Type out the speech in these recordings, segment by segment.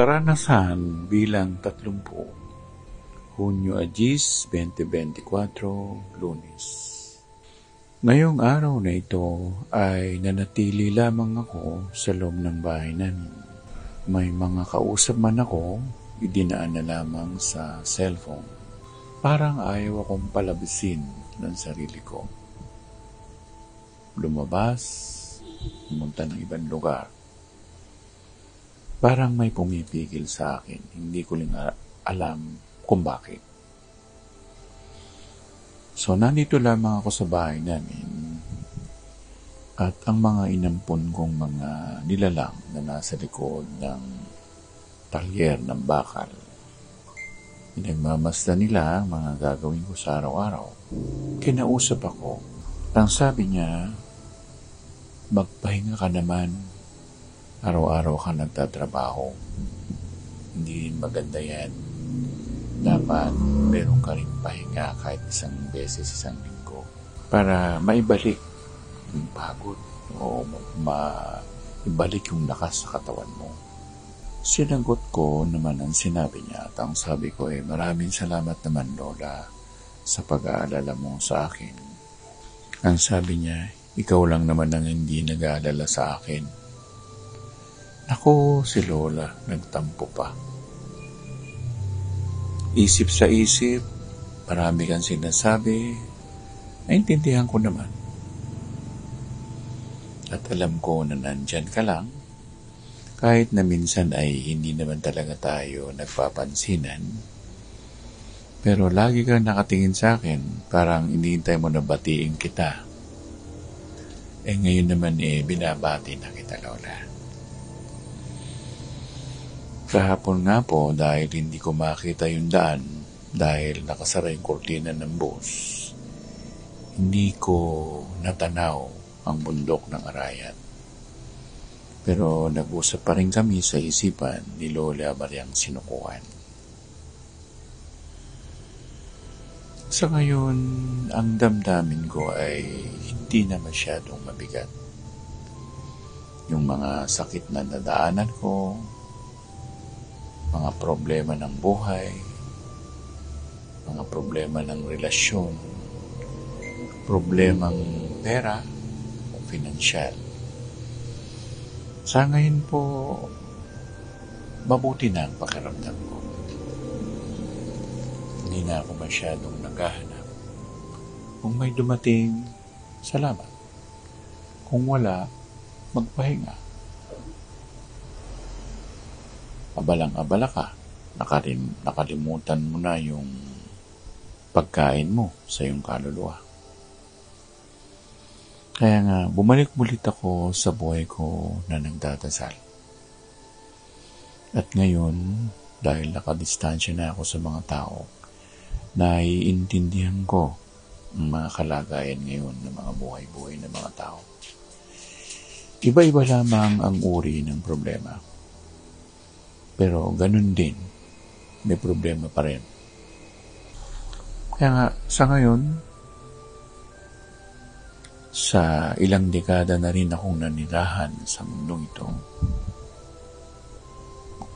Karanasan bilang 30, Hunyo 10, 2024, Lunes. Ngayong araw na ito ay nanatili lamang ako sa loob ng bahay namin. May mga kausap man ako, idinaan na lamang sa cellphone. Parang ayaw akong palabisin ng sarili ko. Lumabas, pumunta ng ibang lugar. Parang may pumipigil sa akin. Hindi ko lang alam kung bakit. So, nandito lamang ako sa bahay namin at ang mga inampon kong mga nilalang na nasa likod ng talyer ng bakal. Pinagmamasdan nila ang mga gagawin ko sa araw-araw. Kinausap ako. Ang sabi niya, magpahinga ka naman. Araw-araw ka nagtatrabaho. Hindi maganda yan. Dapat meron ka rin pahinga kahit isang beses, isang linggo. Para maibalik yung pagod o maibalik yung lakas sa katawan mo. Sinagot ko naman ang sinabi niya at ang sabi ko maraming salamat naman Lola sa pag-aalala mo sa akin. Ang sabi niya, ikaw lang naman ang hindi nag-aalala sa akin. Ako si Lola, nagtampo pa. Isip sa isip, marami kang sinasabi, naintindihan ko naman. At alam ko na nandyan ka lang, kahit na minsan ay hindi naman talaga tayo nagpapansinan, pero lagi kang nakatingin sa akin, parang hinihintay mo na batiin kita. Ngayon naman binabati na kita, Lola. Kahapon nga po, dahil hindi ko makita yung daan, dahil nakasara yung kurtina ng bus, hindi ko natanaw ang bundok ng Arayat. Pero nag-usap pa rin kami sa isipan ni Lola Mariang Sinukuan. Sa ngayon, ang damdamin ko ay hindi na masyadong mabigat. Yung mga sakit na nadaanan ko, mga problema ng buhay, mga problema ng relasyon, problemang pera o pinansyal. Sa ngayon po, mabuti na ang pakiramdam ko. Hindi na ako masyadong naghahanap. Kung may dumating, salamat. Kung wala, magpahinga. Abalang-abala ka, nakalimutan mo na yung pagkain mo sa iyong kaluluwa. Kaya nga, bumalik-bulit ako sa buhay ko na nagdadasal. At ngayon, dahil nakadistansya na ako sa mga tao, naiintindihan ko ang mga kalagayan ngayon ng mga buhay-buhay ng mga tao. Iba-iba lamang ang uri ng problema. Pero ganun din, may problema pa rin. Kaya nga, sa ngayon, sa ilang dekada na rin akong nanirahan sa mundong ito,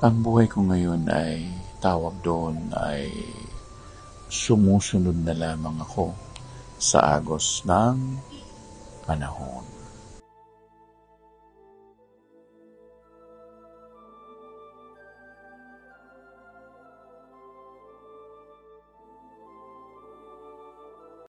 ang buhay ko ngayon ay tawag doon ay sumusunod na lamang ako sa agos ng panahon.